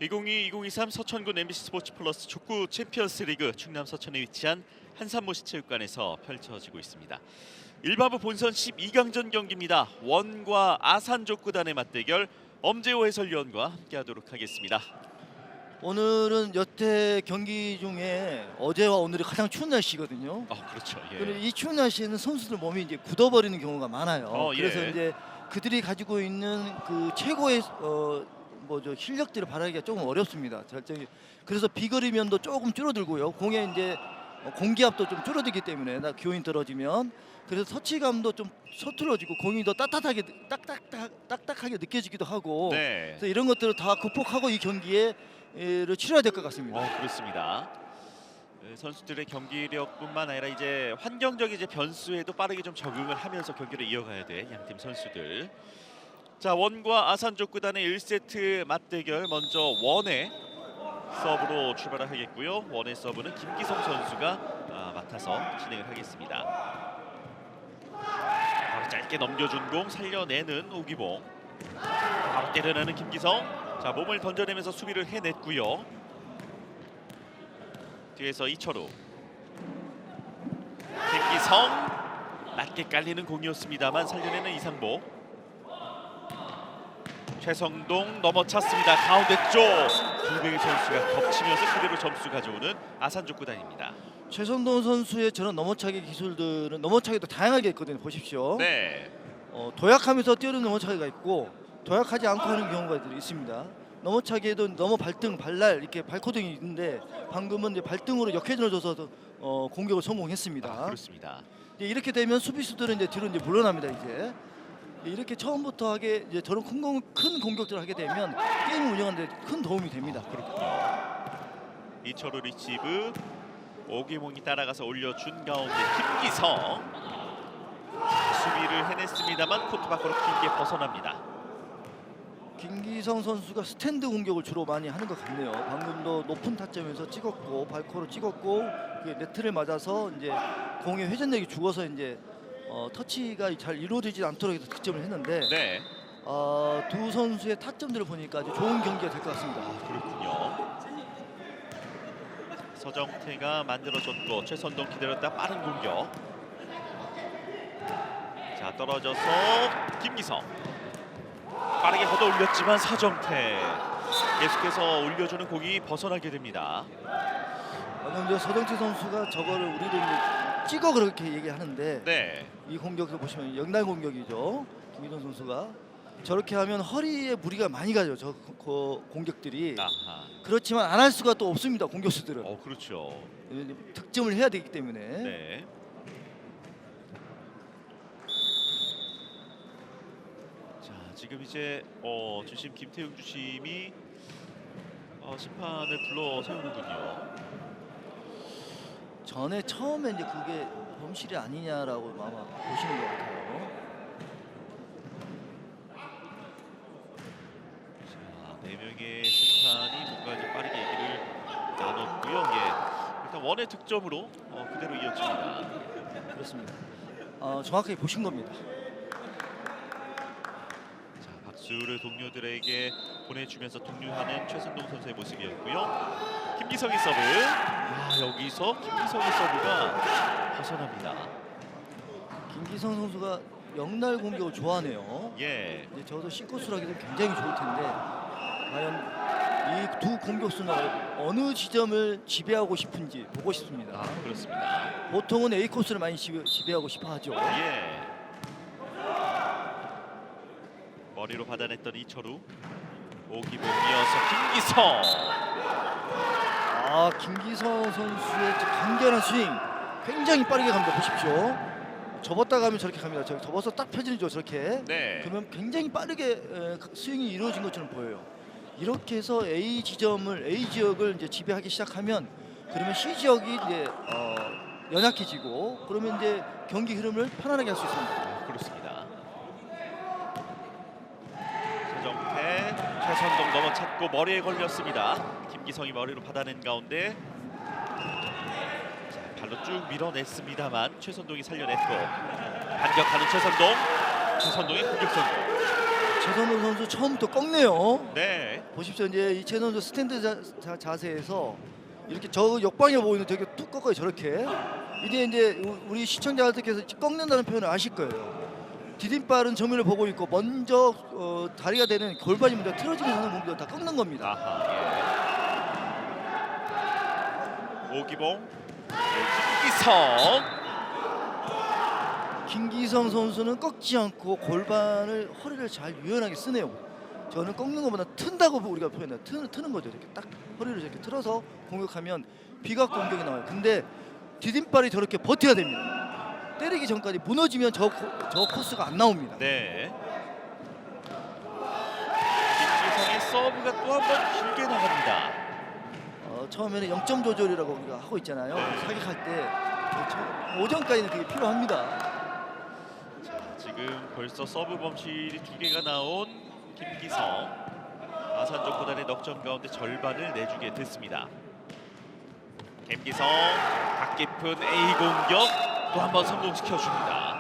2022-2023 서천군 MBC 스포츠 플러스 족구 챔피언스 리그 충남 서천에 위치한 한산모시 체육관에서 펼쳐지고 있습니다. 1바부 본선 12강전 경기입니다. 원과 아산 족구단의 맞대결, 엄재호 해설위원과 함께하도록 하겠습니다. 오늘은 여태 경기 중에 어제와 오늘이 가장 추운 날씨거든요. 그렇죠. 예. 그리고 이 추운 날씨에는 선수들 몸이 이제 굳어버리는 경우가 많아요. 그래서 예. 이제 그들이 가지고 있는 그 최고의 실력들을 발휘하기가 조금 어렵습니다. 그래서 비거리면도 조금 줄어들고요. 공에 이제 공기압도 좀 줄어들기 때문에 기온이 떨어지면 그래서 터치감도 좀 서툴러지고 공이 더 딱딱하게 느껴지기도 하고 네. 그래서 이런 것들을 다 극복하고 이 경기에 를 치러야 될 것 같습니다. 그렇습니다. 선수들의 경기력뿐만 아니라 이제 환경적인 이제 변수에도 빠르게 좀 적응을 하면서 경기를 이어가야 돼 양팀 선수들. 자, 원과 아산 족구단의 1세트 맞대결, 먼저 원의 서브로 출발을 하겠고요. 원의 서브는 김기성 선수가 맡아서 진행을 하겠습니다. 바로 짧게 넘겨준 공 살려내는 오기봉. 바로 때려내는 김기성. 자, 몸을 던져내면서 수비를 해냈고요. 뒤에서 이철우. 김기성. 낮게 깔리는 공이었습니다만 살려내는 이상복. 최성동 넘어찼습니다. 가운데 쪽. 두 명의 선수가 겹치면서 그대로 점수 가져오는 아산 족구단입니다. 최성동 선수의 저런 넘어차기 기술들은 넘어차기도 다양하게 있거든요. 보십시오. 네. 도약하면서 뛰어든 넘어차기가 있고 도약하지 않고 하는 경우가 있습니다. 넘어차기에도 넘어 발등, 발날 이렇게 발코딩이 있는데 방금은 이제 발등으로 역회전을 줘서 공격을 성공했습니다. 그렇습니다. 이렇게 되면 수비수들은 이제 뒤로 이제 물러납니다. 이렇게 처음부터 하게 이제 저런 큰 공격들을 하게 되면 게임을 운영하는 데 큰 도움이 됩니다. 그렇군요. 이철우 리시브. 오기몽이 따라가서 올려준 가운데 김기성. 수비를 해냈습니다만 코트 밖으로 길게 벗어납니다. 김기성 선수가 스탠드 공격을 주로 많이 하는 것 같네요. 방금도 높은 타점에서 찍었고 발코로 찍었고 네트를 맞아서 이제 공의 회전력이 죽어서 이제 터치가 잘 이루어지지 않도록 해서 득점을 했는데 네. 두 선수의 타점들을 보니까 아주 좋은 경기가 될 것 같습니다. 그렇군요. 서정태가 만들어줬고 최선동 기다렸다 빠른 공격. 자, 떨어져서 김기성. 빠르게 걷어 올렸지만 서정태 계속해서 올려주는 공이 벗어나게 됩니다. 근데 서정태 선수가 저거를 우리도 이제 찍어 그렇게 얘기하는데 네. 이 공격도 보시면 역날 공격이죠. 김기성 선수가 저렇게 하면 허리에 무리가 많이 가죠. 그 공격들이. 아하. 그렇지만 안 할 수가 또 없습니다. 공격수들은. 그렇죠. 득점을 해야 되기 때문에. 네. 자, 지금 이제 주심 김태웅 주심이 심판을 불러 세우는군요. 전에 처음에 이제 그게 범실이 아니냐라고 아마 보시는 것 같아요. 자, 4명의 심판이 뭔가 좀 빠르게 얘기를 나눴고요. 예. 일단 원의 득점으로 그대로 이어집니다. 그렇습니다. 정확하게 보신 겁니다. 자, 박수를 동료들에게 보내주면서 독려하는 최선동 선수의 모습이었고요. 김기성의 서브. 여기서 김기성의 서브가 벗어납니다. 김기성 선수가 역날 공격을 좋아하네요. 예. 이제 저도 C코스로 하기도 굉장히 좋을 텐데 과연 이 두 공격수는 어느 지점을 지배하고 싶은지 보고 싶습니다. 그렇습니다. 보통은 A 코스를 많이 지배하고 싶어 하죠. 예. 머리로 받아냈던 이철우. 오기봉 이어서 김기성. 김기성 선수의 간결한 스윙 굉장히 빠르게 갑니다. 보십시오. 접었다 가면 저렇게 갑니다. 저기 접어서 딱 펴지죠. 저렇게. 네. 그러면 굉장히 빠르게 스윙이 이루어진 것처럼 보여요. 이렇게 해서 A 지역을 이제 지배하기 시작하면 그러면 C 지역이 이제 연약해지고 그러면 이제 경기 흐름을 편안하게 할 수 있습니다. 그렇습니다. 서정태, 최선동 넘어찼고 머리에 걸렸습니다. 김기성이 머리로 받아낸 가운데 자, 발로 쭉 밀어냈습니다만 최선동이 살려냈고 반격하는 최선동의 공격 성공. 최선동 선수 처음부터 꺾네요. 네. 보십시오. 이제 이 최선동 선수 스탠드 자세에서 이렇게 저 역방향 보이는 되게 툭 꺾어요. 저렇게. 이제 우리 시청자들께서 꺾는다는 표현을 아실 거예요. 디딤발은 정면을 보고 있고 먼저 다리가 되는 골반이 먼저 틀어지면서 하는 몸도 다 꺾는 겁니다. 아하, 예. 오기봉, 김기성. 김기성 선수는 꺾지 않고 골반을 허리를 잘 유연하게 쓰네요. 저는 꺾는 것보다 튼다고 우리가 표현해요. 트는 거죠. 이렇게 딱 허리를 이렇게 틀어서 공격하면 비각 공격이 나와요. 근데 디딤발이 저렇게 버텨야 됩니다. 때리기 전까지 무너지면 저 코스가 안 나옵니다. 네. 김기성의 서브가 또 한 번 길게 나갑니다. 처음에는 0점 조절이라고 우리가 하고 있잖아요. 네. 사격할 때 5점까지는 되게 필요합니다. 자, 지금 벌써 서브 범실이 2개가 나온 김기성. 아산족 구단의 넉점 가운데 절반을 내주게 됐습니다. 김기성 각 깊은 A 공격 또 한 번 성공시켜줍니다.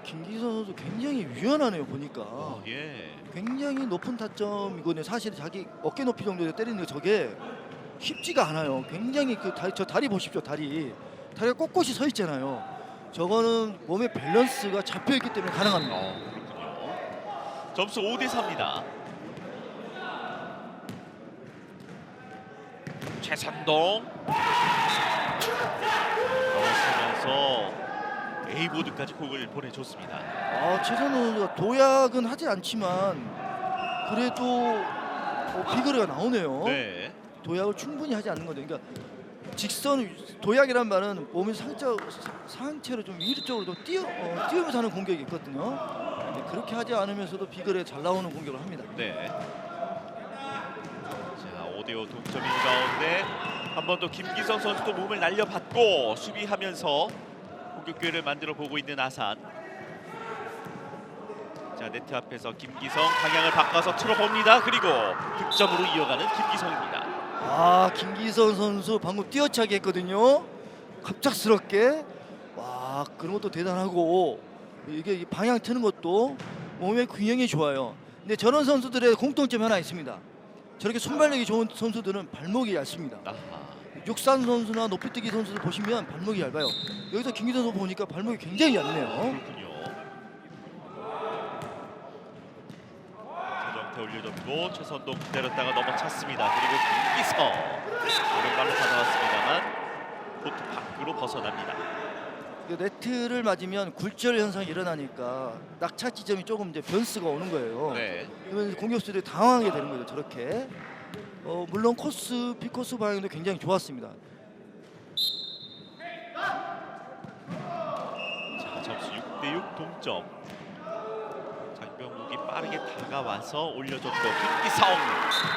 김기성 선수 굉장히 유연하네요. 보니까 예. 굉장히 높은 타점이거든요. 사실 자기 어깨 높이 정도에 때리는 게 저게 쉽지가 않아요. 굉장히 저 다리 보십시오. 다리가 꼿꼿이 서 있잖아요. 저거는 몸의 밸런스가 잡혀 있기 때문에 가능합니다. 그렇군요. 점수 5대 4입니다. 최선동 넘어서면서 A보드까지 공을 보내줬습니다. 최선호 선수가 도약은 하지 않지만 그래도 비거리가 나오네요. 네. 도약을 충분히 하지 않는 거죠. 그러니까 직선 도약이란 말은 몸의 상체로 좀 위로 쪽으로 좀 띄우면서 하는 공격이 있거든요. 근데 그렇게 하지 않으면서도 비거리에 잘 나오는 공격을 합니다. 네. 자, 5대5 동점인 가운데 한 번 더 김기성 선수도 몸을 날려받고 수비하면서 공격 기회를 만들어 보고 있는 아산. 자, 네트 앞에서 김기성 방향을 바꿔서 틀어봅니다. 그리고 득점으로 이어가는 김기성입니다. 김기성 선수 방금 뛰어차기 했거든요. 갑작스럽게. 그런 것도 대단하고 이게 방향 트는 것도 몸의 균형이 좋아요. 근데 저런 선수들의 공통점이 하나 있습니다. 저렇게 순발력이 좋은 선수들은 발목이 얇습니다. 육산 선수나 높이뛰기 선수들 보시면 발목이 얇아요. 여기서 김기성 선수 보니까 발목이 굉장히 얇네요. 그렇군요. 서정태 올려줬고 최선동 기다렸다가 넘어찼습니다. 그리고 김기성 오른발로 받아왔습니다만 코트 밖으로 벗어납니다. 네트를 맞으면 굴절 현상이 일어나니까 낙차 지점이 조금 이제 변수가 오는 거예요. 네. 그러면 공격수들이 당황하게 되는 거죠. 저렇게. 물론 비코스 방향도 굉장히 좋았습니다. 자, 점수 6대6 동점. 장병욱이 빠르게 다가와서 올려줬고 김기성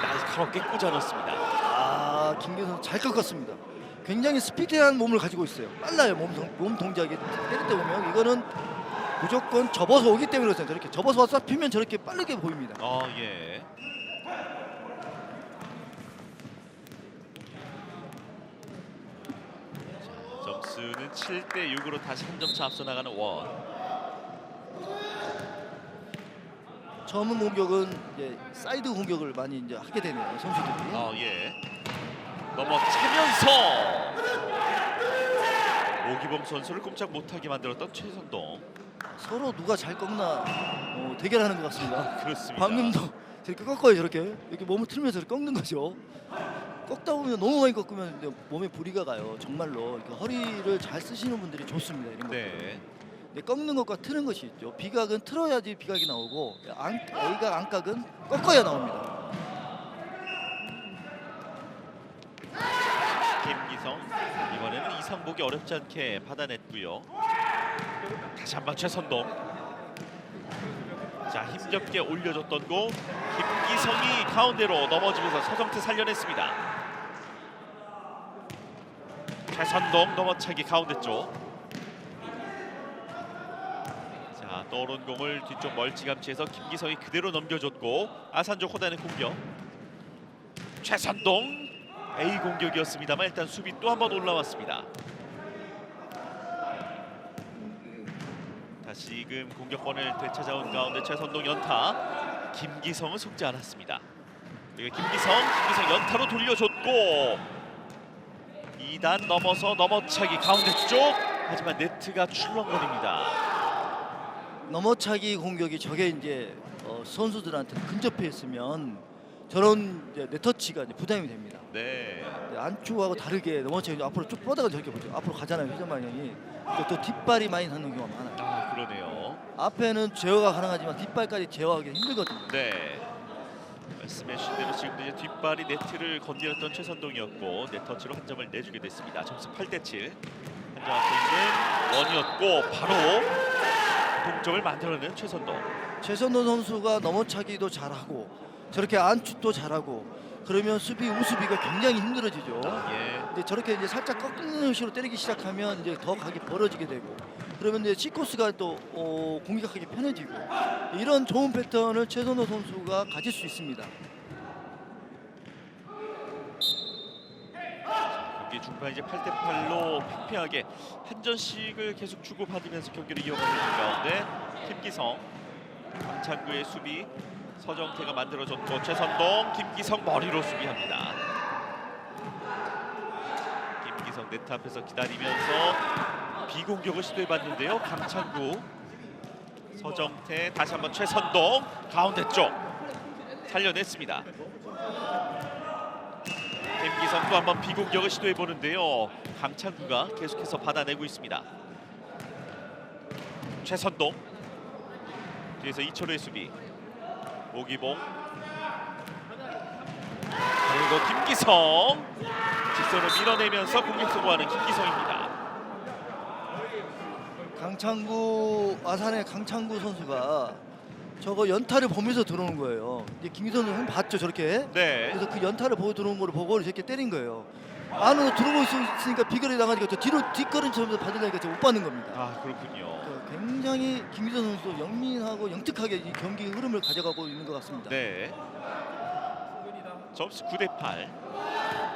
날카롭게 꽂아넣습니다. 김기성 잘 꺾었습니다. 굉장히 스피디한 몸을 가지고 있어요. 빨라요. 몸 동작이 때릴 때 보면 이거는 무조건 접어서 오기 때문에 그렇습니다. 저렇게 접어서 와서 피면 저렇게 빠르게 보입니다. 예. 자, 점수는 7대6으로 다시 한 점 차 앞서 나가는 원. 처음 공격은 이제 사이드 공격을 많이 이제 하게 되네요. 선수들이. 예. 넘어차면서 오기범 선수를 꼼짝 못하게 만들었던 최선동. 서로 누가 잘 꺾나 대결하는 것 같습니다. 그렇습니다. 방금도 저렇게 꺾어요. 저렇게 이렇게 몸을 틀면서 꺾는 거죠. 꺾다 보면 너무 많이 꺾으면 이제 몸에 무리가 가요. 정말로 이렇게 허리를 잘 쓰시는 분들이 좋습니다. 이런 거. 네. 근데 꺾는 것과 트는 것이 있죠. 비각은 틀어야지 비각이 나오고 A각 안각은 꺾어야 나옵니다. 김기성 이번에는 이상복이 어렵지 않게 받아냈고요. 다시 한번 최선동. 자, 힘겹게 올려줬던 공 김기성이 가운데로 넘어지면서 서정태 살려냈습니다. 최선동 넘어차기 가운데 쪽. 자, 떠오른 공을 뒤쪽 멀찌감치해서 김기성이 그대로 넘겨줬고 아산족 호단의 공격. 최선동 A 공격이었습니다만 일단 수비 또 한 번 올라왔습니다. 다시금 공격권을 되찾아온 가운데 최선동 연타. 김기성은 속지 않았습니다. 그리고 김기성 연타로 돌려줬고 2단 넘어서 넘어차기 가운데 쪽. 하지만 네트가 출렁거립니다. 넘어차기 공격이 저게 이제 선수들한테 근접해 있으면 저런 이제 네터치가 이제 부담이 됩니다. 네. 안쪽하고 다르게 넘어차기 앞으로 쭉 뻗어가 저렇게 보죠. 앞으로 가잖아요. 회전 방향이. 또 뒷발이 많이 닿는 경우가 많아요. 아, 그러네요. 앞에는 제어가 가능하지만 뒷발까지 제어하기 힘들거든요. 네. 말씀해주신 대로 지금 이제 뒷발이 네트를 건드렸던 최선동이었고 네터치로 한 점을 내주게 됐습니다. 점수 8대7. 한 점 앞에 있는 원이었고 바로 동점을 만들어낸 최선동. 최선도 선수가 넘어차기도 잘하고 저렇게 안축도 잘하고 그러면 우수비가 굉장히 힘들어지죠. 예. 이제 저렇게 이제 살짝 꺾는 식으로 때리기 시작하면 이제 더 각이 벌어지게 되고 그러면 이제 C코스가 또 공격하기 편해지고 이런 좋은 패턴을 최선호 선수가 가질 수 있습니다. 경기 중반 이제 8대8로 팽팽하게 한 점씩을 계속 주고받으면서 경기를 이어가고 있는 가운데 김기성, 강창구의 수비 서정태가 만들어줬고 최선동, 김기성 머리로 수비합니다. 김기성 네트 앞에서 기다리면서 비공격을 시도해봤는데요. 강창구, 서정태, 다시 한번 최선동 가운데 쪽 살려냈습니다. 김기성 또 한번 비공격을 시도해보는데요. 강창구가 계속해서 받아내고 있습니다. 최선동 뒤에서 이철우의 수비 오기봉 그리고 김기성 직선을 밀어내면서 공격 성공하는 김기성입니다. 아산의 강창구 선수가 저거 연타를 보면서 들어오는 거예요. 이제 김기성 선수 봤죠 저렇게. 네. 그래서 그 연타를 보고 들어온 걸 보고 이렇게 때린 거예요. 안으로 들어오고 있으니까 비거리 나가니까 저 뒤로 뒷걸음치면서 받으려니까 못 받는 겁니다. 아, 그렇군요. 굉장히 김기성 선수 영민하고 영특하게 이 경기 흐름을 가져가고 있는 것 같습니다. 네. 점수 9대8.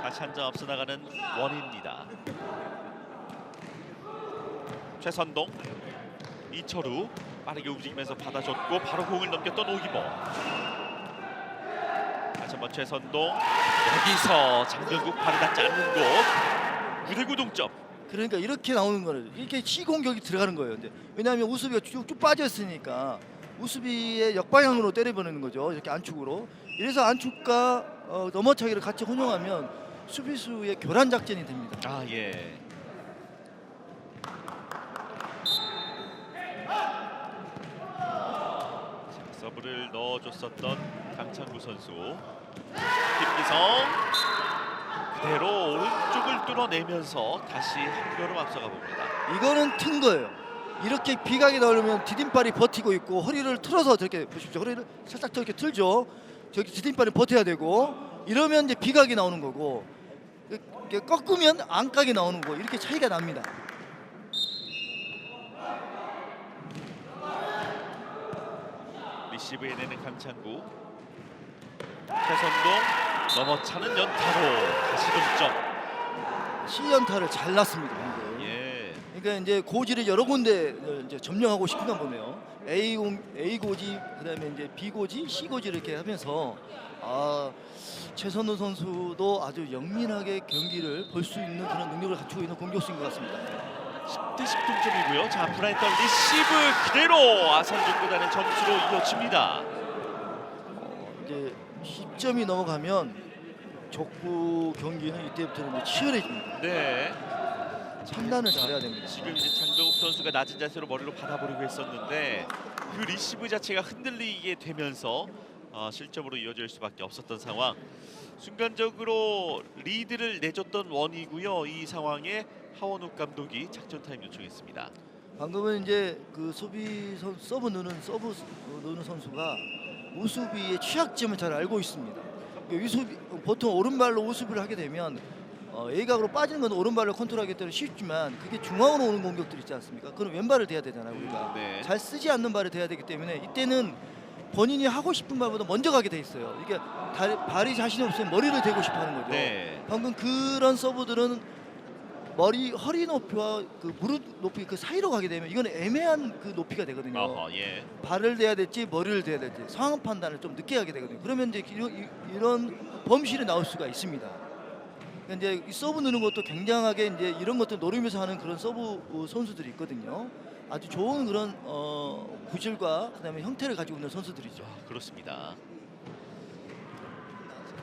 다시 한 점 앞서 나가는 원입니다. 최선동, 이철우 빠르게 움직이면서 받아줬고 바로 공을 넘겼던 오기봉. 다시 한번 최선동 여기서 장병국 발이 닿지 않는 곳 9대9 동점. 그러니까 이렇게 나오는 거를 이렇게 시공격이 들어가는 거예요. 근데 왜냐하면 우수비가 쭉 빠져 있으니까 우수비의 역방향으로 때려보내는 거죠. 이렇게 안축으로. 이래서 안축과 넘어차기를 같이 혼용하면 수비수의 교란 작전이 됩니다. 아, 예. 자, 서브를 넣어줬었던 강창구 선수. 김기성 그대로 오른쪽을 뚫어내면서 다시 한 걸음 앞서가 봅니다. 이거는 튼 거예요. 이렇게 비각이 나오려면 디딤발이 버티고 있고 허리를 틀어서 저렇게 보십시오. 허리를 살짝 저렇게 틀죠. 저기 디딤발이 버텨야 되고 이러면 이제 비각이 나오는 거고 이렇게 꺾으면 안각이 나오는 거 이렇게 차이가 납니다. 리시브에 내는 강창구. 최선동 넘어차는 연타로 다시 동점. C연타를 잘 놨습니다. 방금. 예. 그러니까 이제 고지를 여러 군데 이제 점령하고 싶은가 보네요. A 고지, 그다음에 이제 B 고지, C 고지 이렇게 하면서 최선우 선수도 아주 영민하게 경기를 볼 수 있는 그런 능력을 갖추고 있는 공격수인 것 같습니다. 10대10 동점이고요. 자, 브라이턴 리시브 그대로 아산족구단의 점수로 이어집니다. 이제 10점이 넘어가면 족구 경기는 이때부터는 이제 치열해집니다. 네. 판단을 잘해야 됩니다. 지금 이제 장병욱 선수가 낮은 자세로 머리로 받아보려고 했었는데 그 리시브 자체가 흔들리게 되면서 실점으로 이어질 수밖에 없었던 상황. 순간적으로 리드를 내줬던 원이고요. 이 상황에 하원욱 감독이 작전 타임 요청했습니다. 방금은 이제 그 서브 넣는 선수가 우수비의 취약점을 잘 알고 있습니다. 보통 오른발로 우수비를 하게 되면 A각으로 빠지는 건 오른발로 컨트롤하기 때문에 쉽지만 그게 중앙으로 오는 공격들 있지 않습니까? 그건 왼발을 대야 되잖아요. 우리가 네. 잘 쓰지 않는 발을 대야 되기 때문에 이때는 본인이 하고 싶은 발보다 먼저 가게 돼 있어요. 이게 발이 자신이 없으면 머리를 대고 싶어 하는 거죠. 네. 방금 그런 서브들은 머리 허리 높이와 그 무릎 높이 그 사이로 가게 되면 이건 애매한 그 높이가 되거든요. 어허, 예. 발을 대야 될지 머리를 대야 될지 상황 판단을 좀 늦게 하게 되거든요. 그러면 이제 이런 범실이 나올 수가 있습니다. 그러니까 이제 이 서브 넣는 것도 굉장하게 이제 이런 것들 노리면서 하는 그런 서브 선수들이 있거든요. 아주 좋은 그런 구질과 그다음에 형태를 가지고 있는 선수들이죠. 그렇습니다.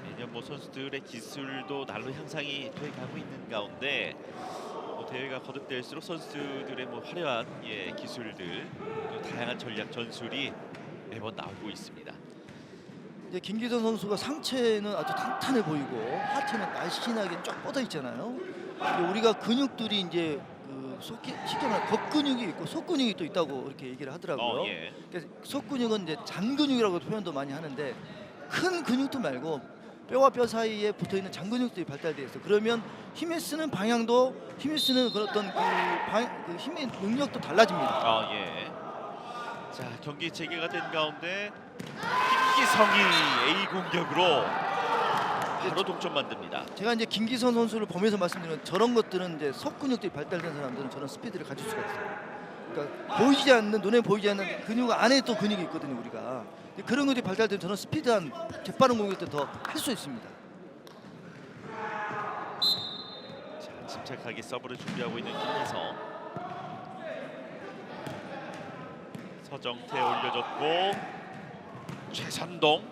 매년 뭐 선수들의 기술도 날로 향상이 돼가고 있는 가운데 대회가 거듭될수록 선수들의 뭐 화려한 기술들, 또 다양한 전략 전술이 매번 나오고 있습니다. 이제 김기성 선수가 상체는 아주 탄탄해 보이고 하체는 날씬하게 쫙 뻗어 있잖아요. 근데 우리가 근육들이 이제 그 쉽게 말해 겉근육이 있고 속근육이 또 있다고 이렇게 얘기를 하더라고요. 예. 그래서 속근육은 이제 잔근육이라고 표현도 많이 하는데 큰 근육도 말고 뼈와 뼈 사이에 붙어 있는 잔근육들이 발달되어 있어. 그러면 힘을 쓰는 방향도 힘을 쓰는 그런 어떤 그 힘의 능력도 달라집니다. 예. 자, 경기 재개가 된 가운데 김기성이 A 공격으로 바로 동점 만듭니다. 제가 이제 김기성 선수를 보면서 말씀드리는 저런 것들은 이제 속근육들이 발달된 사람들은 저런 스피드를 가질 수가 있어요. 그러니까 보이지 않는 눈에 보이지 않는 근육 안에 또 근육이 있거든요, 우리가. 그런 것들이 발달되면 저는 스피드한 재빠른 공격도 더 할 수 있습니다. 자, 침착하게 서브를 준비하고 있는 김기성. 서정태 올려줬고 최선동.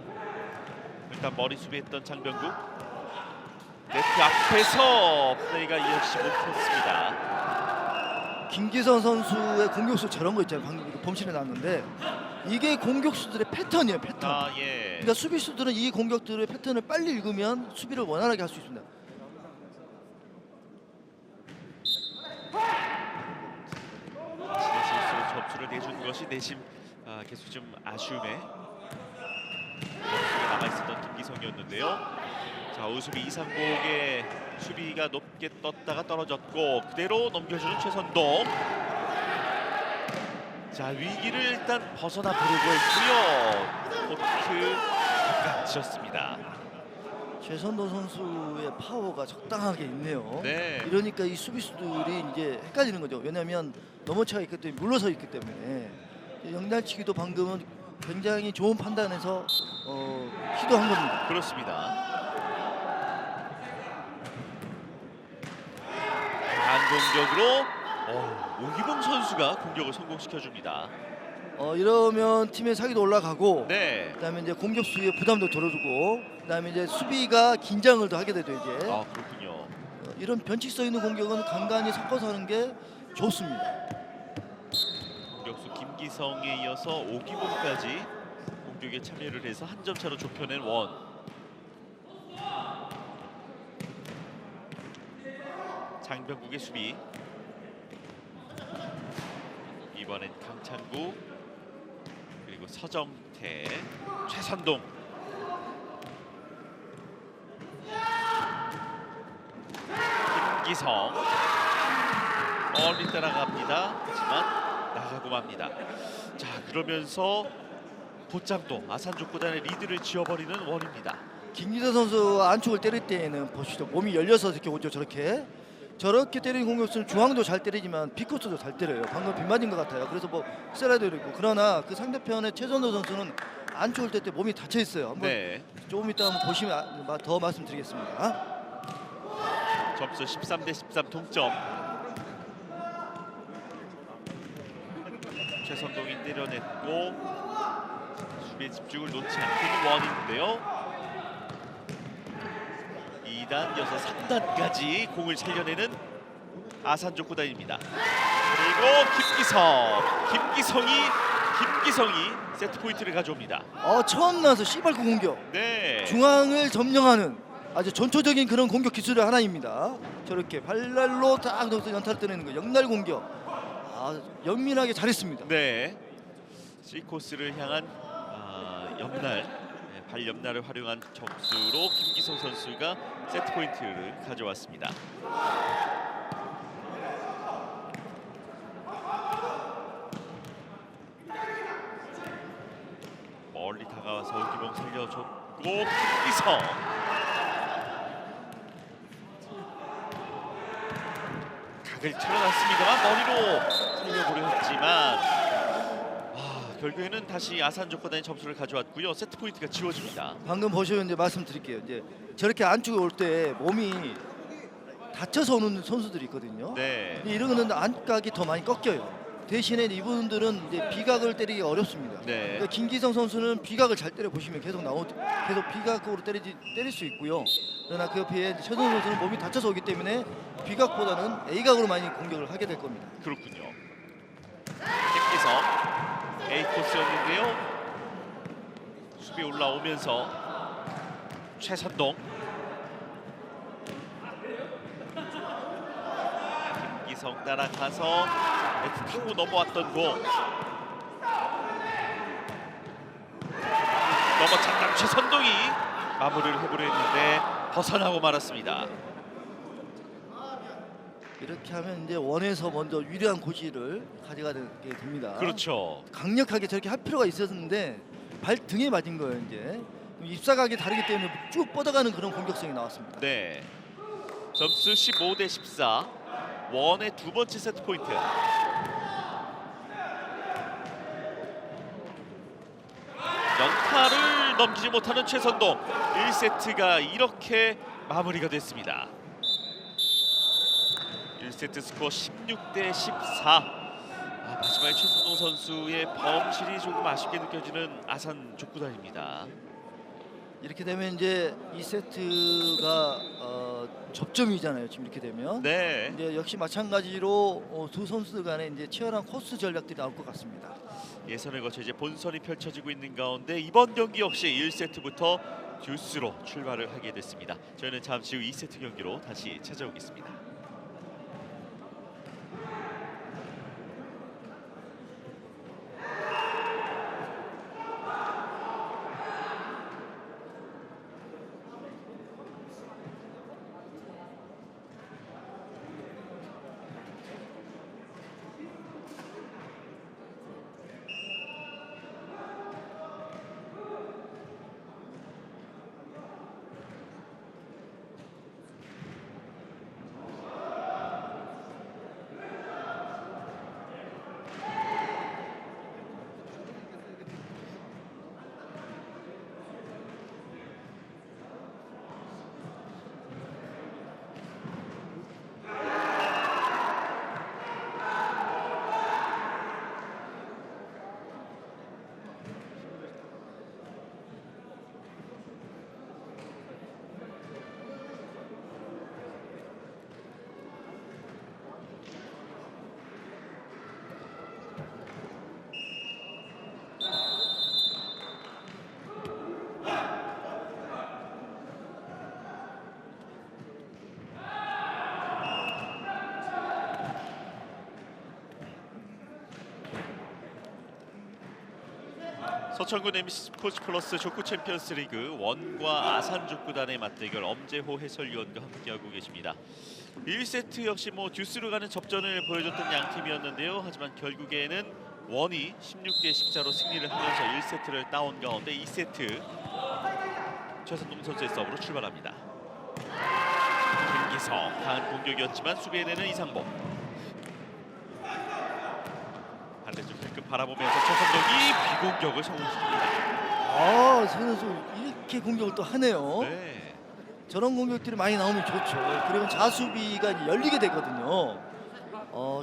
일단 머리 수비했던 장병국. 네트 앞에서 플레이가 이어지지 못했습니다. 김기성 선수의 공격수 저런 거 있잖아요. 방금 범실에 나왔는데 이게 공격수들의 패턴이에요, 패턴. 예. 그러니까 수비수들은 이 공격들의 패턴을 빨리 읽으면 수비를 원활하게 할 수 있습니다. 지난 실수로 점수를 내준 것이 내심 계속 좀 아쉬움에 남아있었던 김기성이었는데요. 자, 우수비 이상복의 수비가 높게 떴다가 떨어졌고 그대로 넘겨주는 최선동. 자, 위기를 일단 벗어나 보려고 했고요. 코트 바깥이었습니다. 최선도 선수의 파워가 적당하게 있네요. 네. 이러니까 이 수비수들이 이제 헷갈리는 거죠. 왜냐하면 넘어차가 있기 때문에 물러서 있기 때문에 영달치기도 방금은 굉장히 좋은 판단에서 시도한 겁니다. 그렇습니다. 반공격으로 오기봉 선수가 공격을 성공시켜줍니다. 이러면 팀의 사기도 올라가고 네. 그다음에 이제 공격수의 부담도 덜어주고 그다음에 이제 수비가 긴장을 더 하게 되죠 이제. 그렇군요. 이런 변칙성 있는 공격은 간간히 섞어서 하는 게 좋습니다. 공격수 김기성에 이어서 오기봉까지 공격에 참여를 해서 한 점 차로 좁혀낸 원. 장병국의 수비. 이번엔 강창구 그리고 서정태, 최선동. 김기성 멀리 따라갑니다. 하지만 나가고 맙니다. 자, 그러면서 곧장도 아산족구단의 리드를 지어버리는 원입니다. 김기성 선수 안쪽을 때릴 때에는 보시죠. 몸이 열려서 이렇게 오죠. 저렇게 때리는 공격수는 중앙도 잘 때리지만 빅코스도 잘 때려요. 방금 빗 맞은 것 같아요. 그래서 뭐 세라도 있고 그러나 그 상대편의 최선도 선수는 안쪽을 뗄 때 몸이 닫혀 있어요. 한번 네. 조금 이따 한번 보시면 더 말씀드리겠습니다. 점수 13대13 동점. 최선동이 때려냈고 수비에 집중을 놓지 않고 있는 원인데요. 2단 이어서 3단까지 공을 살려내는 아산족구단입니다. 그리고 김기성이 세트 포인트를 가져옵니다. 처음 나와서 씨발코 공격. 네. 중앙을 점령하는 아주 전초적인 그런 공격 기술의 하나입니다. 저렇게 발날로 딱 넣어서 연타를 때리는 거 영날 공격. 연민하게 잘했습니다. 네. C 코스를 향한 옆날, 발 옆날을 활용한 점수로 김기성 선수가 세트 포인트를 가져왔습니다. 멀리 다가와서 오기봉 살려줬고 김기성. 각을 틀어놨습니다만 머리로 살려보려 했지만 결국에는 다시 아산족구단이 점수를 가져왔고요. 세트 포인트가 지워집니다. 방금 보시면 이제 말씀드릴게요. 이제 저렇게 안쪽에 올 때 몸이 다쳐서 오는 선수들이 있거든요. 네. 근데 이런 거는 안각이 더 많이 꺾여요. 대신에 이분들은 이제 비각을 때리기 어렵습니다. 네. 그러니까 김기성 선수는 비각을 잘 때려 보시면 계속 비각으로 때릴 수 있고요. 그러나 그 옆에 최선우 선수는 몸이 다쳐서 오기 때문에 비각보다는 A각으로 많이 공격을 하게 될 겁니다. 그렇군요. 김기성 A 코스였는데요. 수비 올라오면서 최선동 김기성 따라가서 네트 타고 넘어왔던 공 넘어찼던 최선동이 마무리를 해보려 했는데 벗어나고 말았습니다. 이렇게 하면 이제 원에서 먼저 유리한 고지를 가져가게 됩니다. 그렇죠. 강력하게 저렇게 할 필요가 있었는데 발 등에 맞은 거예요. 이제 입사각이 다르기 때문에 쭉 뻗어가는 그런 공격성이 나왔습니다. 네. 점수 15대 14. 원의 두 번째 세트 포인트. 연타를 넘기지 못하는 최선동. 1세트가 이렇게 마무리가 됐습니다. 1세트 스코어 16대 14. 마지막에 최선동 선수의 범실이 조금 아쉽게 느껴지는 아산 족구단입니다. 이렇게 되면 이제 이 세트가 접점이잖아요. 지금 이렇게 되면. 네. 이제 역시 마찬가지로 두 선수들 간에 이제 치열한 코스 전략들이 나올 것 같습니다. 예선을 거쳐 이제 본선이 펼쳐지고 있는 가운데 이번 경기 역시 1세트부터 듀스로 출발을 하게 됐습니다. 저희는 잠시 후 2세트 경기로 다시 찾아오겠습니다. 서천군 MC 스포츠 플러스 족구 챔피언스 리그 원과 아산 족구단의 맞대결 엄재호 해설위원과 함께하고 계십니다. 1세트 역시 듀스로 가는 접전을 보여줬던 양 팀이었는데요. 하지만 결국에는 원이 16대 14로 승리를 하면서 1세트를 따온 가운데 2세트 최선동 선수의 서브로 출발합니다. 김기성 강한 공격이었지만 수비해내는 이상복. 반대쪽 힐끗 바라보면서 최선동이 비공격을 성공시킵니다. 선수 이렇게 공격을 또 하네요. 네. 저런 공격들이 많이 나오면 좋죠. 그러면 자수비가 이제 열리게 되거든요.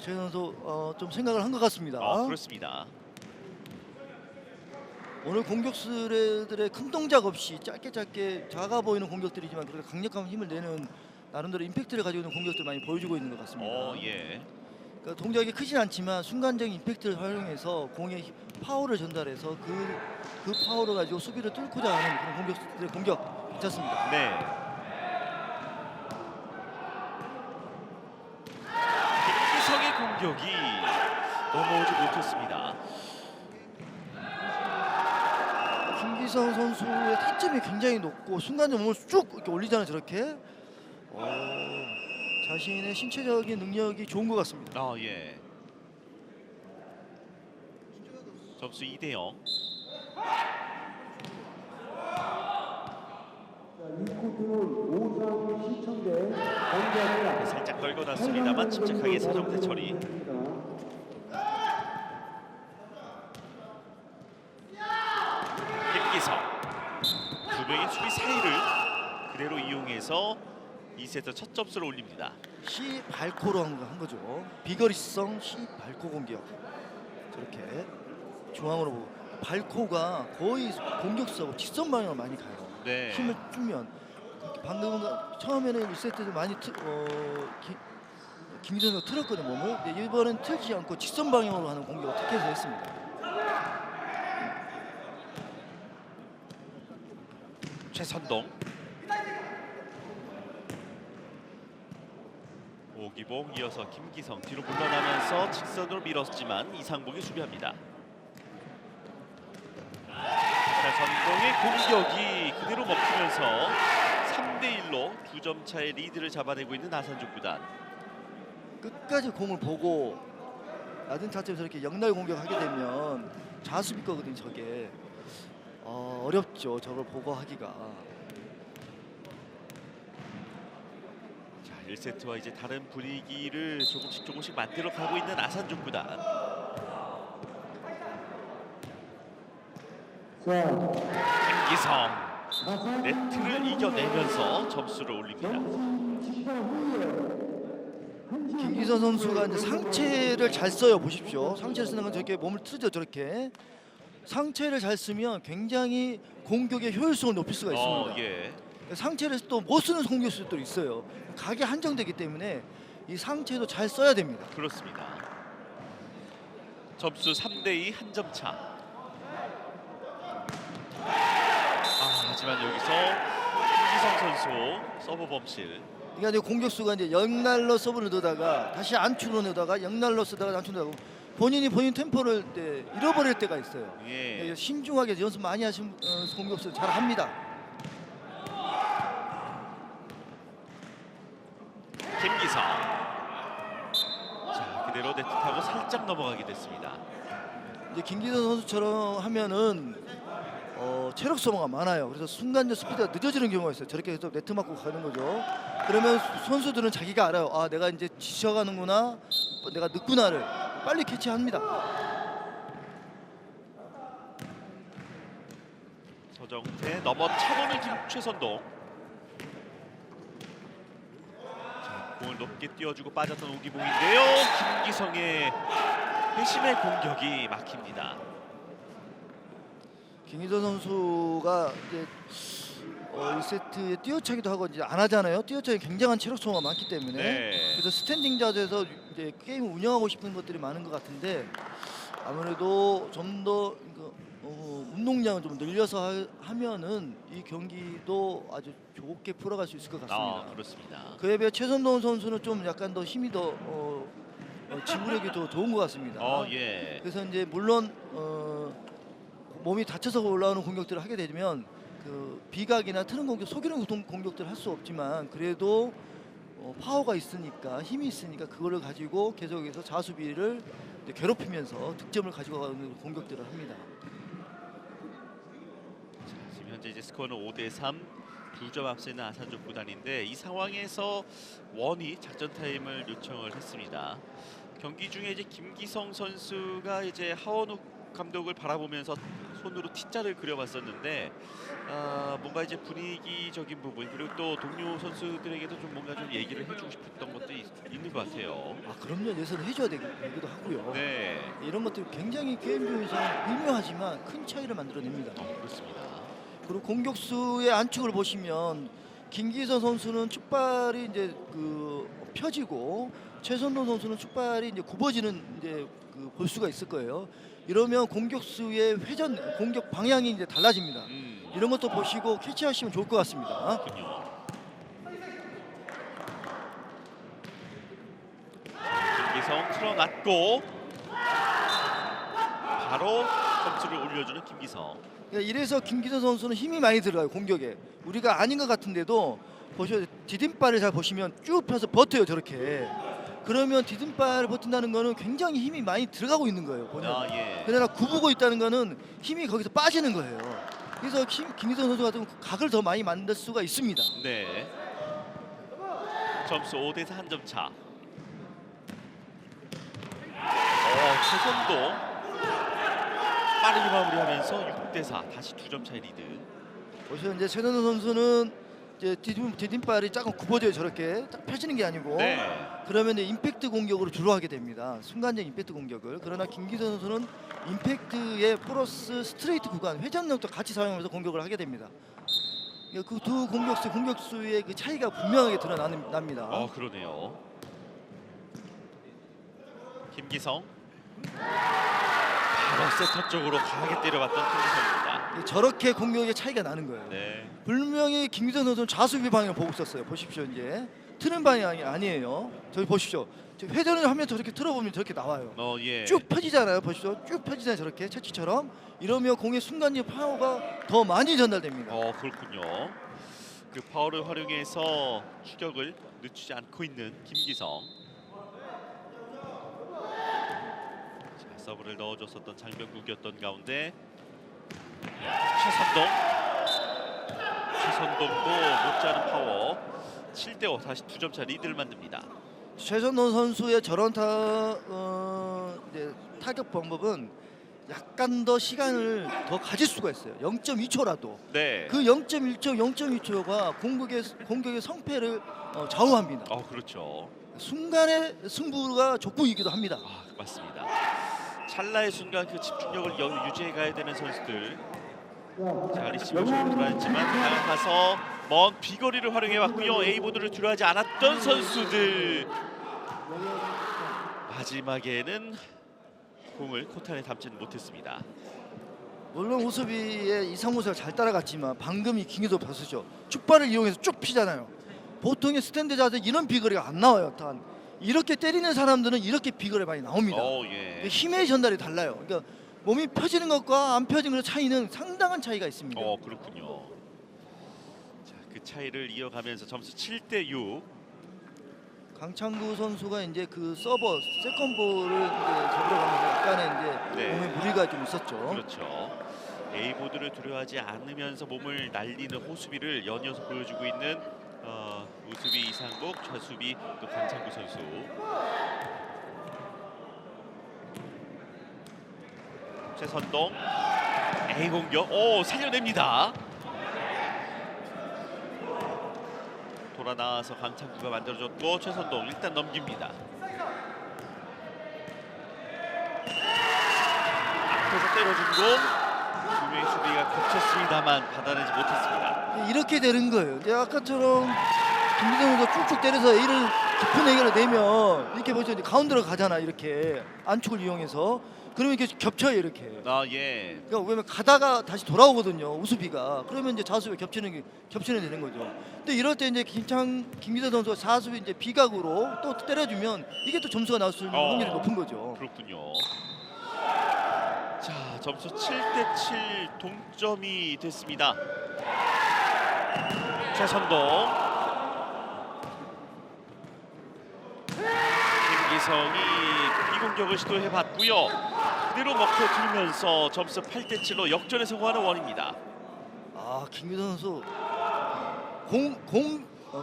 최 선수 좀 생각을 한 것 같습니다. 그렇습니다. 오늘 공격수들의 큰 동작 없이 짧게 작아 보이는 공격들이지만 그렇게 강력한 힘을 내는 나름대로 임팩트를 가지고 있는 공격들 많이 보여주고 있는 것 같습니다. 예. 그러니까 동작이 크진 않지만 순간적인 임팩트를 활용해서 공에 파워를 전달해서 그 파워를 가지고 수비를 뚫고자 하는 그런 공격수들의 공격 괜찮습니다. 네. 김기성의 공격이 넘어오지 못했습니다. 김기성 선수의 타점이 굉장히 높고 순간적으로 몸을 쭉 이렇게 올리잖아요. 저렇게 자신의 신체적인 능력이 좋은 것 같습니다. 예. 점수 2대 0. 이 코트는 오산 시청대 살짝 떨궈놨습니다만 침착하게 사정대 처리. 김기성 두 명의 수비 사이를 그대로 이용해서 2세트 첫 점수를 올립니다. C 발코로 한 거죠. 비거리성 C 발코 공격. 저렇게 중앙으로 보고 발코가 거의 공격수하고 직선 방향으로 많이 가요. 네. 힘을 주면 방금 처음에는 1세트도 많이 김기성이 틀었거든요 몸을. 근데 이번엔 틀지 않고 직선 방향으로 하는 공격을 택해서 했습니다. 최선동 오기봉 이어서 김기성 뒤로 물러나면서 직선으로 밀었지만 이상복이 수비합니다. 최선동의 공격이 그대로 먹히면서 3대1로 2점 차의 리드를 잡아내고 있는 아산족 구단. 끝까지 공을 보고 낮은 타점에서 이렇게 역날 공격하게 되면 자수비 거거든요. 저게 어렵죠. 저걸 보고 하기가. 자, 1세트와 이제 다른 분위기를 조금씩 만들어 가고 있는 아산족 구단. 김기성 네트를 이겨내면서 점수를 올립니다. 김기성 선수가 이제 상체를 잘 써요. 보십시오. 상체를 쓰는 건 저렇게 몸을 틀죠. 저렇게 상체를 잘 쓰면 굉장히 공격의 효율성을 높일 수가 있습니다. 예. 상체를 또 못 쓰는 공격수도 있어요. 각이 한정되기 때문에 이 상체도 잘 써야 됩니다. 그렇습니다. 점수 3대2 한 점 차. 하지만 여기서 김기성 선수 서브 범실. 그러니까 이제 공격수가 이제 역날로 서브를 넣다가 다시 안축으로 넣다가 역날로 쓰다가 안축으로 넣다가 본인 템포를 잃어버릴 때가 있어요. 예. 신중하게 연습 많이 하신 공격수 잘 합니다. 김기성. 자, 그대로 네트 타고 살짝 넘어가게 됐습니다. 이제 김기성 선수처럼 하면은 체력 소모가 많아요. 그래서 순간적 스피드가 늦어지는 경우가 있어요. 저렇게 해서 네트 맞고 가는 거죠. 그러면 선수들은 자기가 알아요. 아, 내가 이제 지쳐가는구나, 내가 늦구나를 빨리 캐치합니다. 서정태 넘어차보는 최선동. 자, 공을 높게 띄워주고 빠졌던 오기봉인데요. 김기성의 회심의 공격이 막힙니다. 김기성 선수가 이제 1세트에 뛰어차기도 하고 이제 안 하잖아요. 뛰어차기 굉장한 체력 소모가 많기 때문에 네. 그래서 스탠딩 자세에서 이제 게임을 운영하고 싶은 것들이 많은 것 같은데 아무래도 좀 더 운동량을 좀 늘려서 하면은 이 경기도 아주 좋게 풀어갈 수 있을 것 같습니다. 그렇습니다. 그에 비해 최선동 선수는 좀 약간 더 힘이 더 지구력이 더 좋은 것 같습니다. 예. 그래서 이제 물론 몸이 다쳐서 올라오는 공격들을 하게 되면 그 비각이나 트는 공격, 속이는 공격들을 할 수 없지만 그래도 파워가 있으니까 힘이 있으니까 그거를 가지고 계속해서 자수비를 괴롭히면서 득점을 가지고 가는 공격들을 합니다. 지금 현재 이제 스코어는 5대3, 2점 앞서 있는 아산족 구단인데 이 상황에서 원이 작전 타임을 요청을 했습니다. 경기 중에 이제 김기성 선수가 이제 하원욱 감독을 바라보면서 손으로 T자를 그려봤었는데 뭔가 이제 분위기적인 부분 그리고 또 동료 선수들에게도 좀 뭔가 좀 얘기를 해주고 싶었던 것도 있는 것 같아요. 그럼요. 예선을 해줘야 되기도 하고요. 네. 이런 것들이 굉장히 게임 중에서는 미묘하지만 큰 차이를 만들어냅니다. 그렇습니다. 그리고 공격수의 안축을 보시면 김기성 선수는 축발이 이제 펴지고 최선동 선수는 축발이 이제 굽어지는 이제 볼 수가 있을 거예요. 이러면 공격수의 회전 공격 방향이 이제 달라집니다. 이런 것도 보시고 캐치하시면 좋을 것 같습니다. 그렇군요. 김기성 틀어놨고 바로 점수를 올려주는 김기성. 그러니까 이래서 김기성 선수는 힘이 많이 들어가요. 공격에 우리가 아닌 것 같은데도 보셔 디딤발을 잘 보시면 쭉 펴서 버텨요. 저렇게. 그러면 디딤발을 버틴다는 거는 굉장히 힘이 많이 들어가고 있는 거예요. 보면. 예. 그러나 굽고 있다는 거는 힘이 거기서 빠지는 거예요. 그래서 김기성 선수 같은 각을 더 많이 만들 수가 있습니다. 네. 점수 5대4 한 점 차. 최선동 빠르게 마무리하면서 6대4 다시 2점 차의 리드. 보시면 이제 최선호 선수는 이제 디딤발이 조금 굽어져요. 저렇게 딱 펴지는 게 아니고. 네. 그러면 임팩트 공격으로 주로 하게 됩니다. 순간적 임팩트 공격을. 그러나 김기선 선수는 임팩트에 플러스 스트레이트 구간 회전력도 같이 사용하면서 공격을 하게 됩니다. 그 두 공격수의 그 차이가 분명하게 드러납니다. 그러네요. 김기성 바로 세터 쪽으로 강하게 때려봤던 김기성입니다. 저렇게 공격의 차이가 나는 거예요. 네. 분명히 김기선 선수는 좌수비 방향을 보고 있었어요. 보십시오. 이제 트는 방향이 아니에요. 저기 보십시오. 회전을 하면 저렇게 틀어보면 저렇게 나와요. 예. 쭉 펴지잖아요. 보십시오. 쭉 펴지잖아요. 저렇게 채취처럼. 이러면 공의 순간적 파워가 더 많이 전달됩니다. 그렇군요. 그 파워를 활용해서 추격을 늦추지 않고 있는 김기성. 자, 서브를 넣어줬었던 장병국이었던 가운데 최선동도 못지않은 파워. 7대5 다시 2점 차 리드를 만듭니다. 최선동 선수의 저런 타격 방법은 약간 더 시간을 더 가질 수가 있어요. 0.2초라도. 네. 그 0.1초, 0.2초가 공격의 성패를 좌우합니다. 그렇죠. 순간의 승부가 족보이기도 합니다. 맞습니다. 찰나의 순간 그 집중력을 유지해 가야 되는 선수들. 자, 리시버 쪽으로 돌아왔지만 다가가서 먼 비거리를 활용해 왔고요. A보드를 뒤로하지 않았던 선수들. 마지막에는 공을 코트 안에 담지는 못했습니다. 물론 우수비의 이상무를 잘 따라갔지만 방금 이 김기성 보시죠. 축발을 이용해서 쭉 피잖아요. 보통의 스탠드 자세 이런 비거리가 안 나와요. 단 이렇게 때리는 사람들은 이렇게 비거리 많이 나옵니다. 예. 힘의 전달이 달라요. 그러니까 몸이 펴지는 것과 안 펴지는 것의 차이는 상당한 차이가 있습니다. 그렇군요. 자, 그 차이를 이어가면서 점수 7대6. 강창구 선수가 이제 그 서버 세컨볼을 이제 잡으러 가면서 약간의 이제 몸에 무리가 좀 있었죠. 그렇죠. A보드를 두려워하지 않으면서 몸을 날리는 호수비를 연이어서 보여주고 있는 우수비 이상복, 좌수비 또 강창구 선수. 최선동 A 공격. 살려냅니다. 돌아 나와서 강창구가 만들어줬고 최선동 일단 넘깁니다. 앞에서 때려준 공. 두 명의 수비가 겹쳤습니다만 받아내지 못했습니다. 이렇게 되는 거예요. 이제 아까처럼 김기성 선수가 쭉쭉 때려서 A를 깊은 A를 내면 이렇게 보시죠. 이제 가운데로 가잖아. 이렇게 안축을 이용해서. 그러면 이렇게 겹쳐요. 이렇게. 예. 그러니까 왜냐면 가다가 다시 돌아오거든요. 우수비가. 그러면 이제 좌수비 겹치는 되는 거죠. 근데 이럴 때 이제 김기성 선수가 좌수비 이제 비각으로 또 때려주면 이게 또 점수가 나올 수 있는 확률이 높은 거죠. 그렇군요. 자, 점수 7대7 동점이 됐습니다. 최선동, 김기성이 비공격을 시도해봤고요. 그대로 먹혀들면서 점수 8대7로 역전에 성공하는 원입니다. 김기성 선수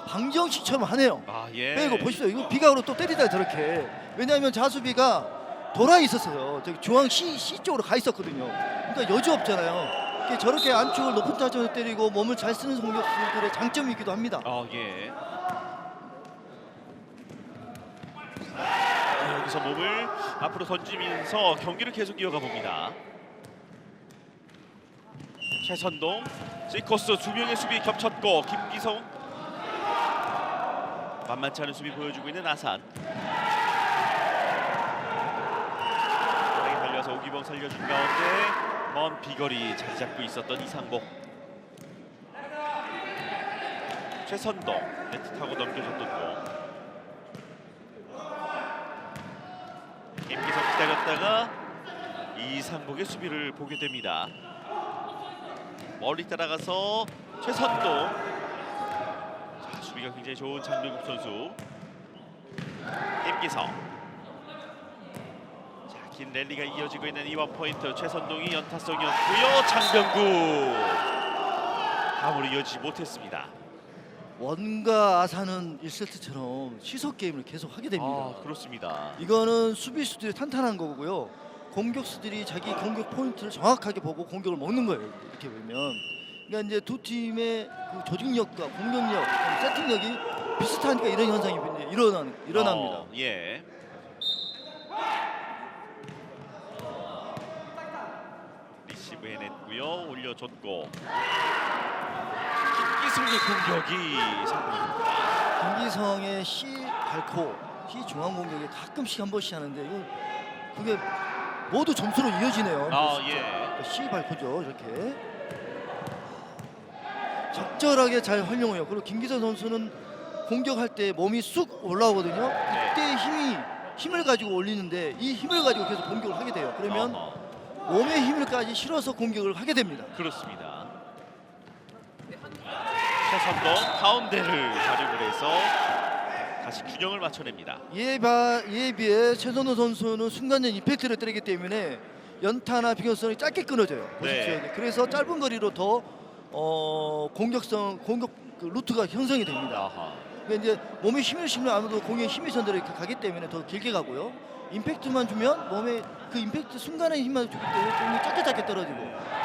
방정식처럼 하네요. 예. 이거 보십시오. 이거 비각으로 또 때리다 저렇게. 왜냐하면 좌수비가 돌아 있었어요. 저기 중앙 C 쪽으로 가 있었거든요. 그러니까 여지 없잖아요. 저렇게 안쪽을 높은 타점에서 때리고 몸을 잘 쓰는 공격수들의 장점이기도 합니다. 예. 여기서 몸을 앞으로 던지면서 경기를 계속 이어가 봅니다. 최선동, C코스 두 명의 수비 겹쳤고 김기성 만만치 않은 수비 보여주고 있는 아산. 빠르게 달려서 오기범 살려준 가운데 먼 비거리 자리 잡고 있었던 이상복. 최선동 네트 타고 넘겨줬던 공. 김기성 기다렸다가 이상복의 수비를 보게 됩니다. 멀리 따라가서 최선동. 자, 수비가 굉장히 좋은 장명국 선수. 김기성. 자, 긴 랠리가 이어지고 있는 이번 포인트. 최선동이 연타성이었고요. 장병국 마무리 이어지지 못했습니다. 원과 아산은 1세트처럼 시속 게임을 계속 하게 됩니다. 아, 그렇습니다. 이거는 수비수들이 탄탄한 거고요. 공격수들이 자기 공격 포인트를 정확하게 보고 공격을 먹는 거예요. 이렇게 보면. 그러니까 이제 두 팀의 그 조직력과 공격력, 세팅력이 비슷하니까 이런 현상이 이제 일어납니다. 예. 리시브 해냈고요. 올려줬고 김기성의 공격이 성공입니다. 김기성의 C 발코, C 중앙 공격이 가끔씩 한 번씩 하는데 이거 그게 모두 점수로 이어지네요. 아, 예. C 발코죠. 이렇게 적절하게 잘 활용해요. 그리고 김기성 선수는 공격할 때 몸이 쑥 올라오거든요. 그때 힘을 가지고 올리는데 이 힘을 가지고 계속 공격을 하게 돼요. 그러면 몸의 힘을까지 실어서 공격을 하게 됩니다. 그렇습니다. 최선동 가운데를 활용을 해서 다시 균형을 맞춰냅니다. 이에 비해 최선호 선수는 순간적인 임팩트를 때리기 때문에 연타나 비교성이 짧게 끊어져요. 보십시오. 네. 그래서 짧은 거리로 더 공격 그 루트가 형성이 됩니다. 아하. 그러니까 이제 몸에 힘을 실면 아무래도 공에 힘이 전달이 가기 때문에 더 길게 가고요. 임팩트만 주면 몸에 그 임팩트 순간의 힘만 주기 때문에 공이 짧게 떨어지고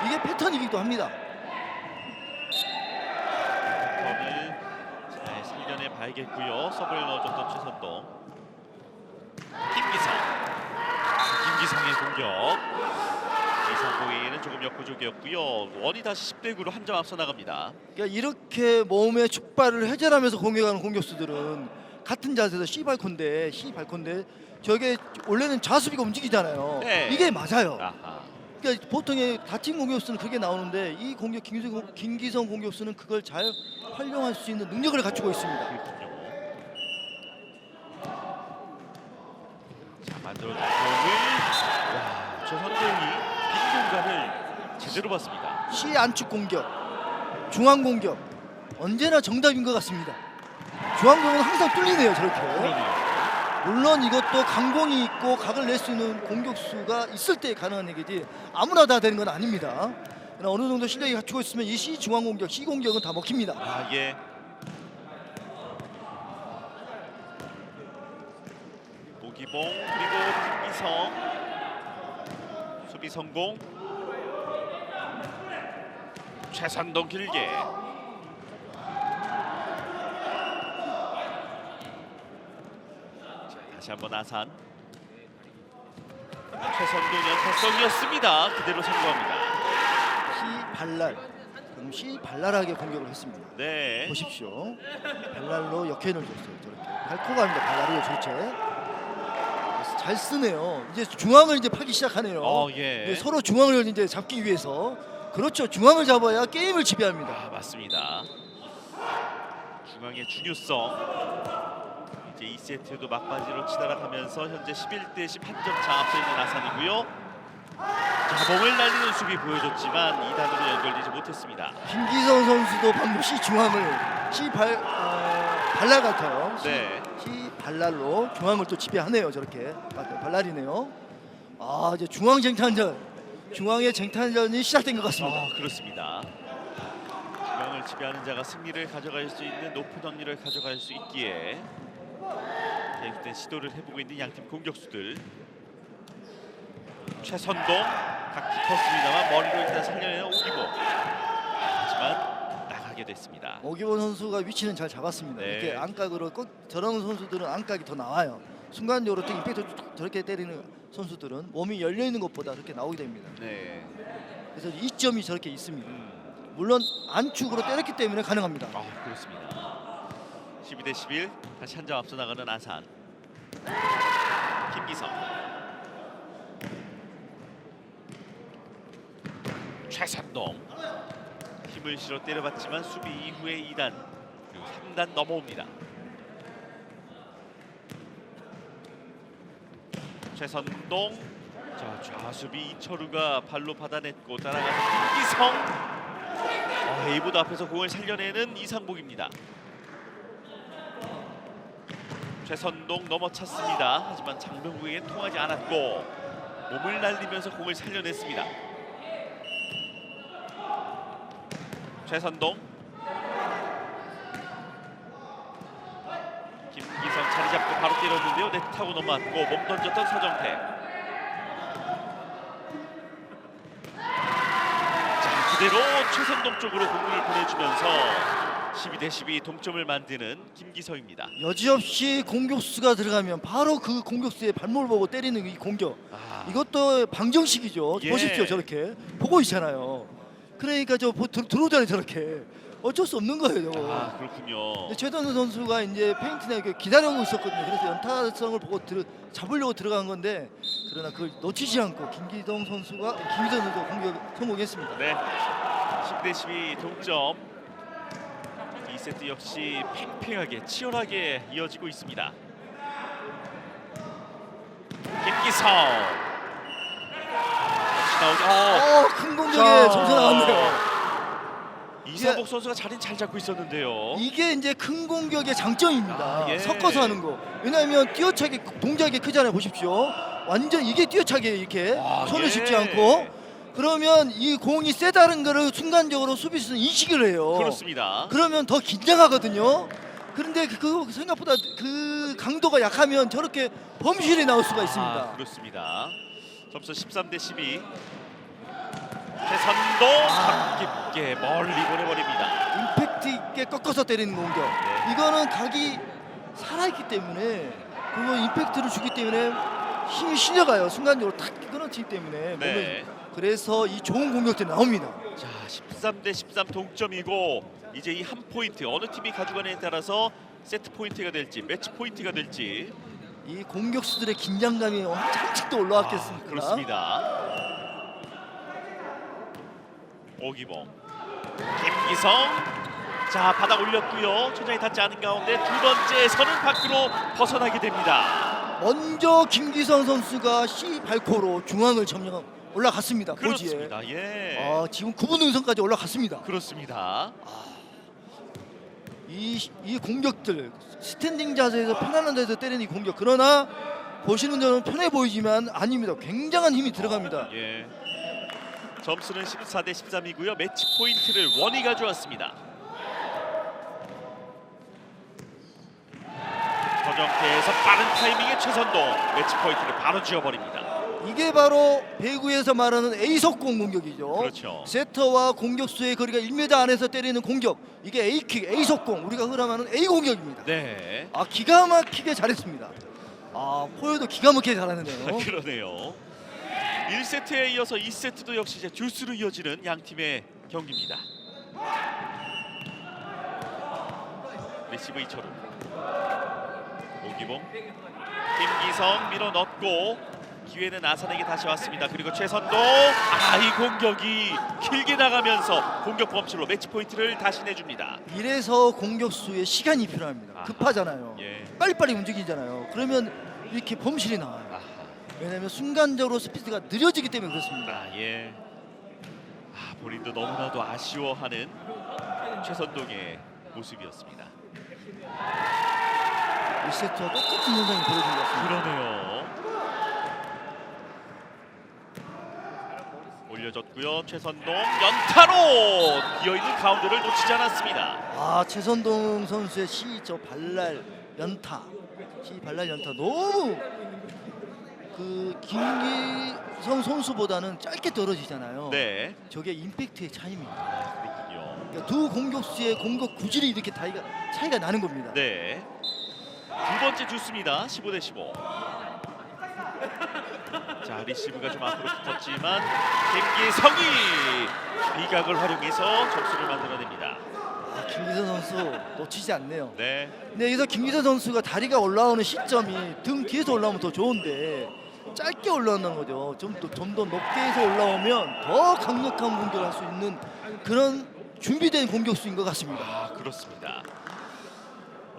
이게 패턴이기도 합니다. 패턴을 잘 살려내 봐야겠고요. 서브를 넣어줬던 최선동. 김기성의 공격. 이상공에게는 조금 역부족이었고요. 원이 다시 10대9로 한 점 앞서 나갑니다. 그러니까 이렇게 몸의 축발을 해결하면서 공격하는 공격수들은 같은 자세에서 C 발콘데 저게 원래는 좌수비가 움직이잖아요. 네. 이게 맞아요. 아하. 그러니까 보통의 다친 공격수는 그게 나오는데 이 공격 김기성 공격수는 그걸 잘 활용할 수 있는 능력을 갖추고 있습니다. 그렇군요. 자, 만들어준 공을 최선동이 빈 공간을 제대로 봤습니다. C 안축 공격, 중앙 공격 언제나 정답인 것 같습니다. 중앙 공격은 항상 뚫리네요. 저렇게. 그러네요. 물론 이것도 강공이 있고 각을 낼 수 있는 공격수가 있을 때 가능한 얘기지 아무나 다 되는 건 아닙니다. 그러나 어느 정도 실력이 갖추고 있으면 이 C 중앙 공격, C 공격은 다 먹힙니다. 아, 예. 오기봉 그리고 김기성 수비 성공. 최선동 길게. 자, 다시 한번 아산. 최선동 연타성이었습니다. 그대로 성공합니다. C 발랄, 그럼 C 발랄하게 공격을 했습니다. 네. 보십시오. 발랄로 역행을 줬어요. 저렇게 발코가 아닙니다. 발랄이요, 저체. 잘 쓰네요. 이제 중앙을 이제 파기 시작하네요. 예. 서로 중앙을 이제 잡기 위해서 그렇죠. 중앙을 잡아야 게임을 지배합니다. 아, 맞습니다. 중앙의 중요성. 이제 2세트도 막바지로 치달아가면서 현재 11대10 한 점 차 앞서 있는 아산이고요. 자, 몸을 날리는 수비 보여줬지만 2단으로 연결되지 못했습니다. 김기성 선수도 방금 C 중앙을 C 발랄 같아요. 네. C 발랄로 중앙을 또 지배하네요. 저렇게 발랄이네요. 아, 이제 중앙 쟁탈전, 중앙의 쟁탈전이 시작된 것 같습니다. 아, 그렇습니다. 중앙을 지배하는 자가 승리를 가져갈 수 있는 높은 확률을 가져갈 수 있기에 계속된 시도를 해보고 있는 양팀 공격수들. 최선동 각 깊었습니다만 머리로 일단 살려내는 오기보. 하지만 나가게 됐습니다. 오기원 선수가 위치는 잘 잡았습니다. 네. 이렇게 안각으로 저런 선수들은 안각이 더 나와요. 순간적으로 또 임팩트 저렇게 때리는 선수들은 몸이 열려 있는 것보다 그렇게 나오게 됩니다. 네. 그래서 이점이 저렇게 있습니다. 물론 안축으로 때렸기 때문에 가능합니다. 아, 그렇습니다. 12대11 다시 한 점 앞서 나가는 아산. 김기성. 최선동. 힘을 실어 때려봤지만 수비 이후에 2단 그리고 3단 넘어옵니다. 최선동. 자, 좌수비 이철우가 발로 받아냈고 따라가는 김기성. 에이보드 앞에서 공을 살려내는 이상복입니다. 최선동 넘어찼습니다. 하지만 장병국에겐 통하지 않았고 몸을 날리면서 공을 살려냈습니다. 최선동. 김기성 자리 잡고 바로 때렸는데요. 네트 타고 넘어왔고 몸 던졌던 서정태. 자, 그대로 최선동 쪽으로 공을 보내주면서 12대12 동점을 만드는 김기성입니다. 여지없이 공격수가 들어가면 바로 그 공격수의 발목을 보고 때리는 이 공격. 이것도 방정식이죠. 예. 보십시오. 저렇게 보고 있잖아요. 그러니까 들어오잖아요. 저렇게 어쩔 수 없는 거예요. 저거. 그렇군요. 근데 최선우 선수가 이제 페인트나 기다리고 있었거든요. 그래서 연타성을 보고 잡으려고 들어간 건데 그러나 그걸 놓치지 않고 김기성 선수가 공격 성공했습니다. 네, 10대12 동점. 2세트 역시 팽팽하게 치열하게 이어지고 있습니다. 김기성 역시 나오죠. 큰 공격에 점수 나왔네요. 이사복 선수가 자리는 잘 잡고 있었는데요. 이게 이제 큰 공격의 장점입니다. 예. 섞어서 하는 거. 왜냐하면 뛰어차기 동작이 크잖아요. 보십시오. 완전 이게 뛰어차기 이렇게 손을 예. 짚지 않고 그러면 이 공이 세다는 거를 순간적으로 수비수는 인식을 해요. 그렇습니다. 그러면 더 긴장하거든요. 그런데 그 생각보다 그 강도가 약하면 저렇게 범실이 나올 수가 있습니다. 그렇습니다. 점수 13대12. 최선동 깊게 멀리 보내버립니다. 임팩트 있게 꺾어서 때리는 공격. 네. 이거는 각이 살아있기 때문에 그거 임팩트를 주기 때문에 힘이 실려가요. 순간적으로 탁 끊어지기 때문에. 네. 그래서 이 좋은 공격들이 나옵니다. 자, 13대13 동점이고 이제 이 한 포인트 어느 팀이 가져가느냐에 따라서 세트 포인트가 될지 매치 포인트가 될지. 이 공격수들의 긴장감이 한층 더 올라왔겠습니다. 그렇습니다. 오기봉, 김기성, 자 바닥 올렸고요. 초장이 닿지 않은 가운데 두 번째에서는 밖으로 벗어나게 됩니다. 먼저 김기성 선수가 C8코로 중앙을 점령 올라갔습니다. 고지에. 그렇습니다. 예. 지금 9분 능선까지 올라갔습니다. 그렇습니다. 이 공격들 스탠딩 자세에서 편안한 데서 때리는 이 공격. 그러나 보시는 저는 편해 보이지만 아닙니다. 굉장한 힘이 들어갑니다. 예. 점수는 14대13이고요. 매치 포인트를 원이 가져왔습니다. 서정태에서 빠른 타이밍에 최선동 매치 포인트를 바로 쥐어버립니다. 이게 바로 배구에서 말하는 A석공 공격이죠. 그렇죠. 세터와 공격수의 거리가 1m 안에서 때리는 공격. 이게 A킥, A석공. 우리가 흔하면 A 공격입니다. 네. 기가 막히게 잘했습니다. 포효도 기가 막히게 잘하는데요. 그러네요. 1세트에 이어서 2세트도 역시 이제 듀스로 이어지는 양 팀의 경기입니다. 리시브 이철우, 오기봉, 김기성 밀어 넣고 기회는 아산에게 다시 왔습니다. 그리고 최선동, 이 공격이 길게 나가면서 공격 범실로 매치 포인트를 다시 내줍니다. 이래서 공격수의 시간이 필요합니다. 급하잖아요. 예. 빨리빨리 움직이잖아요. 그러면 이렇게 범실이 나와요. 왜냐하면 순간적으로 스피드가 느려지기 때문에 그렇습니다. 예. 본인도 너무나도 아쉬워하는 최선동의 모습이었습니다. 1세트와 똑같은 현상이 벌어진 것 같습니다. 그러네요. 올려줬고요. 최선동 연타로 비어있는 가운데를 놓치지 않았습니다. 최선동 선수의 발날 연타, 발날 연타 너무 김기성 선수보다는 짧게 떨어지잖아요. 네. 저게 임팩트의 차이입니다. 그렇군요. 그러니까 두 공격수의 공격 구질이 이렇게 차이가 나는 겁니다. 네. 두 번째 듀스입니다. 15대15. 자, 리시브가 좀 앞으로 붙었지만 김기성이 비각을 활용해서 점수를 만들어냅니다. 김기성 선수 놓치지 않네요. 네. 근데 여기서 김기성 선수가 다리가 올라오는 시점이 등 뒤에서 올라오면 더 좋은데 짧게 올라온다는 거죠. 좀 더 높게 해서 올라오면 더 강력한 공격을 할 수 있는 그런 준비된 공격수인 것 같습니다. 그렇습니다.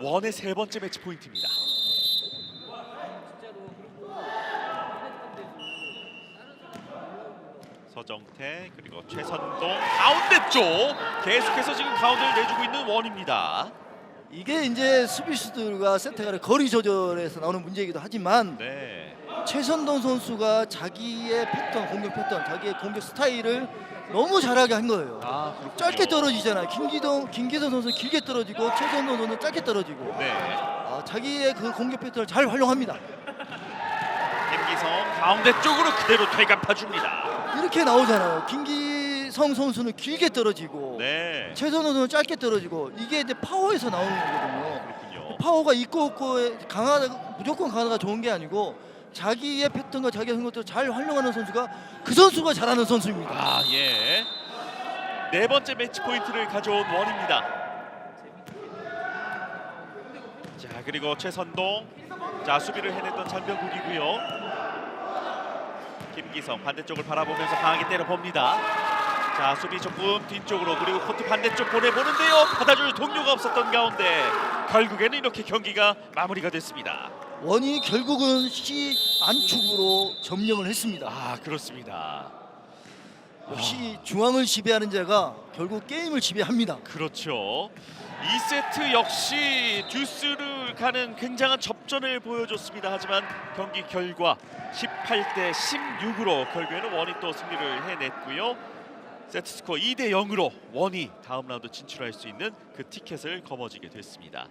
원의 세 번째 매치 포인트입니다. 서정태 그리고 최선동 가운데 쪽 계속해서 지금 가운데를 내주고 있는 원입니다. 이게 이제 수비수들과 세터간의 거리 조절에서 나오는 문제이기도 하지만 네. 최선동 선수가 자기의 패턴, 공격 패턴, 자기의 공격 스타일을 너무 잘하게 한 거예요. 그렇군요. 짧게 떨어지잖아요. 김기성 선수 길게 떨어지고 최선동 선수 짧게 떨어지고. 네. 자기의 그 공격 패턴을 잘 활용합니다. 김기성 가운데 쪽으로 그대로 되갚아줍니다. 이렇게 나오잖아요. 김기성 선수는 길게 떨어지고 네. 최선호 선수는 짧게 떨어지고 이게 이제 파워에서 나오는 거거든요. 그렇군요. 파워가 있고 없고에 무조건 강하다가 좋은 게 아니고 자기의 패턴과 자기의 생각도 잘 활용하는 선수가 그 선수가 잘하는 선수입니다. 아, 예. 네 번째 매치 포인트를 가져온 원입니다. 자, 그리고 최선동. 자, 수비를 해냈던 장병국이고요. 김기성 반대쪽을 바라보면서 강하게 때려봅니다. 자, 수비 조금 뒤쪽으로 그리고 코트 반대쪽 보내보는데요. 받아줄 동료가 없었던 가운데 결국에는 이렇게 경기가 마무리가 됐습니다. 원이 결국은 C 안축으로 점령을 했습니다. 아, 그렇습니다. 역시 중앙을 지배하는 자가 결국 게임을 지배합니다. 그렇죠. 2세트 역시 듀스를 가는 굉장한 접전을 보여줬습니다. 하지만 경기 결과 18대 16으로 결국에는 원이 또 승리를 해냈고요. 세트 스코어 2대 0으로 원이 다음 라운드 진출할 수 있는 그 티켓을 거머쥐게 됐습니다.